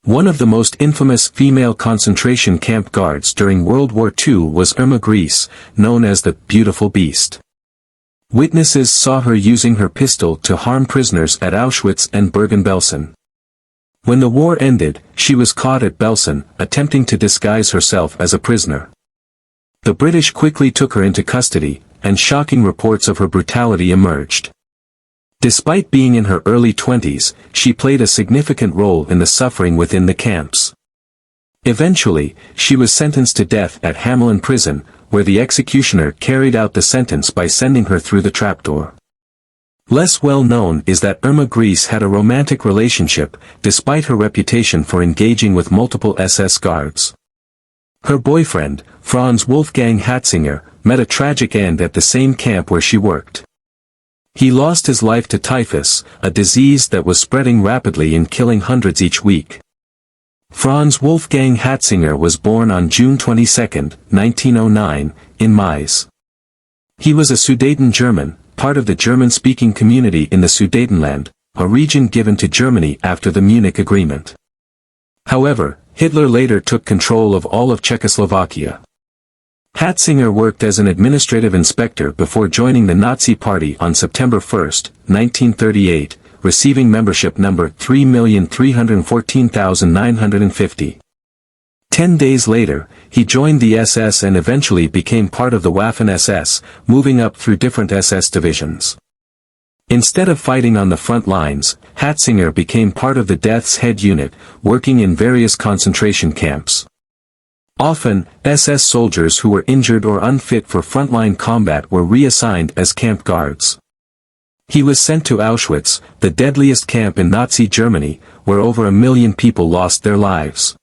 One of the most infamous female concentration camp guards during World War II was Irma Grese, known as the Beautiful Beast. Witnesses saw her using her pistol to harm prisoners at Auschwitz and Bergen-Belsen. When the war ended, she was caught at Belsen, attempting to disguise herself as a prisoner. The British quickly took her into custody, and shocking reports of her brutality emerged. Despite being in her early 20s, she played a significant role in the suffering within the camps. Eventually, she was sentenced to death at Hamelin Prison, where the executioner carried out the sentence by sending her through the trapdoor. Less well known is that Irma Grese had a romantic relationship, despite her reputation for engaging with multiple SS guards. Her boyfriend, Franz Wolfgang Hatzinger, met a tragic end at the same camp where she worked. He lost his life to typhus, a disease that was spreading rapidly and killing hundreds each week. Franz Wolfgang Hatzinger was born on June 22, 1909, in Mies. He was a Sudeten German, part of the German-speaking community in the Sudetenland, a region given to Germany after the Munich Agreement. However, Hitler later took control of all of Czechoslovakia. Hatzinger worked as an administrative inspector before joining the Nazi Party on September 1, 1938, receiving membership number 3,314,950. 10 days later, he joined the SS and eventually became part of the Waffen-SS, moving up through different SS divisions. Instead of fighting on the front lines, Hatzinger became part of the Death's Head unit, working in various concentration camps. Often, SS soldiers who were injured or unfit for frontline combat were reassigned as camp guards. He was sent to Auschwitz, the deadliest camp in Nazi Germany, where over 1 million people lost their lives.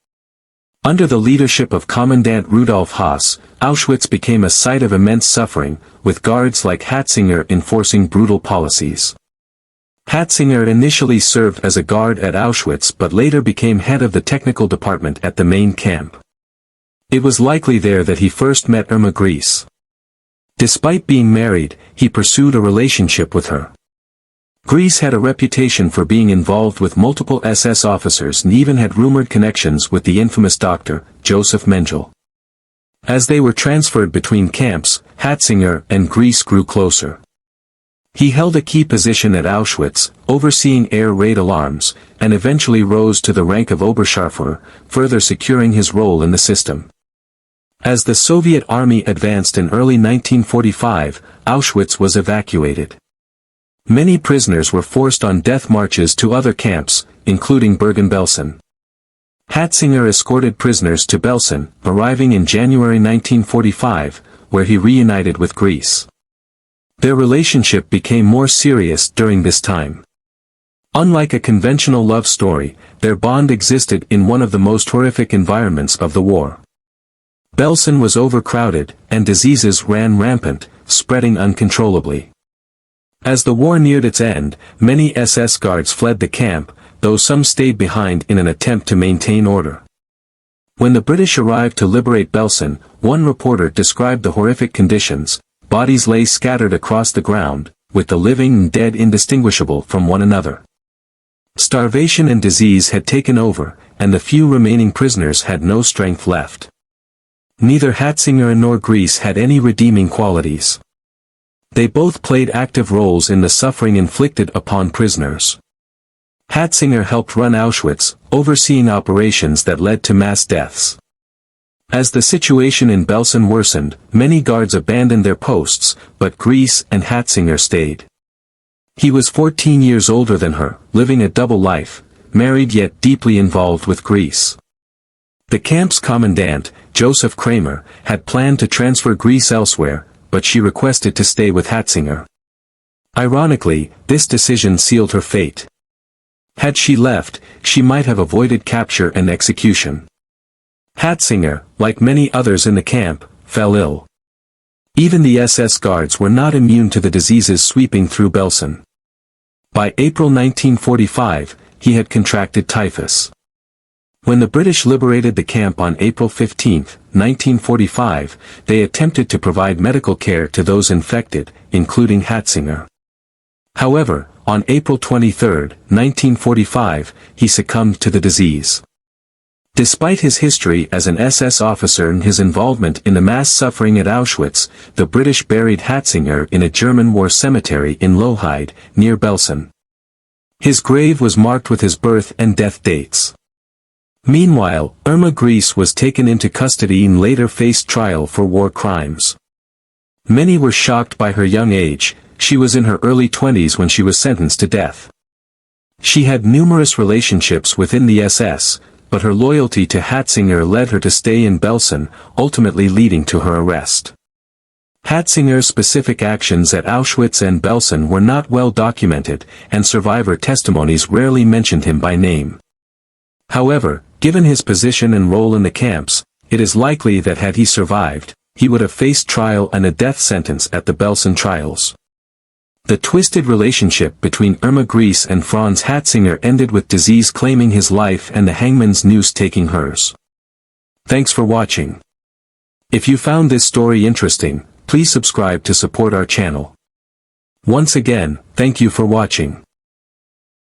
Under the leadership of Commandant Rudolf Haas, Auschwitz became a site of immense suffering, with guards like Hatzinger enforcing brutal policies. Hatzinger initially served as a guard at Auschwitz but later became head of the technical department at the main camp. It was likely there that he first met Irma Grese. Despite being married, he pursued a relationship with her. Grese had a reputation for being involved with multiple SS officers and even had rumored connections with the infamous doctor, Joseph Mengele. As they were transferred between camps, Hatzinger and Grese grew closer. He held a key position at Auschwitz, overseeing air raid alarms, and eventually rose to the rank of Oberscharführer, further securing his role in the system. As the Soviet army advanced in early 1945, Auschwitz was evacuated. Many prisoners were forced on death marches to other camps, including Bergen-Belsen. Hatzinger escorted prisoners to Belsen, arriving in January 1945, where he reunited with Grese. Their relationship became more serious during this time. Unlike a conventional love story, their bond existed in one of the most horrific environments of the war. Belsen was overcrowded, and diseases ran rampant, spreading uncontrollably. As the war neared its end, many SS guards fled the camp, though some stayed behind in an attempt to maintain order. When the British arrived to liberate Belsen, one reporter described the horrific conditions. Bodies lay scattered across the ground, with the living and dead indistinguishable from one another. Starvation and disease had taken over, and the few remaining prisoners had no strength left. Neither Hatzinger nor Grese had any redeeming qualities. They both played active roles in the suffering inflicted upon prisoners. Hatzinger helped run Auschwitz, overseeing operations that led to mass deaths. As the situation in Belsen worsened, many guards abandoned their posts, but Grese and Hatzinger stayed. He was 14 years older than her, living a double life, married yet deeply involved with Grese. The camp's commandant, Joseph Kramer, had planned to transfer Grese elsewhere, but she requested to stay with Hatzinger. Ironically, this decision sealed her fate. Had she left, she might have avoided capture and execution. Hatzinger, like many others in the camp, fell ill. Even the SS guards were not immune to the diseases sweeping through Belsen. By April 1945, he had contracted typhus. When the British liberated the camp on April 15, 1945, they attempted to provide medical care to those infected, including Hatzinger. However, on April 23, 1945, he succumbed to the disease. Despite his history as an SS officer and his involvement in the mass suffering at Auschwitz, the British buried Hatzinger in a German war cemetery in Lohide, near Belsen. His grave was marked with his birth and death dates. Meanwhile, Irma Grese was taken into custody and later faced trial for war crimes. Many were shocked by her young age. She was in her early 20s when she was sentenced to death. She had numerous relationships within the SS, but her loyalty to Hatzinger led her to stay in Belsen, ultimately leading to her arrest. Hatzinger's specific actions at Auschwitz and Belsen were not well documented, and survivor testimonies rarely mentioned him by name. However, given his position and role in the camps, it is likely that had he survived, he would have faced trial and a death sentence at the Belsen trials. The twisted relationship between Irma Grese and Franz Hatzinger ended with disease claiming his life and the hangman's noose taking hers. Thanks for watching. If you found this story interesting, please subscribe to support our channel. Once again, thank you for watching.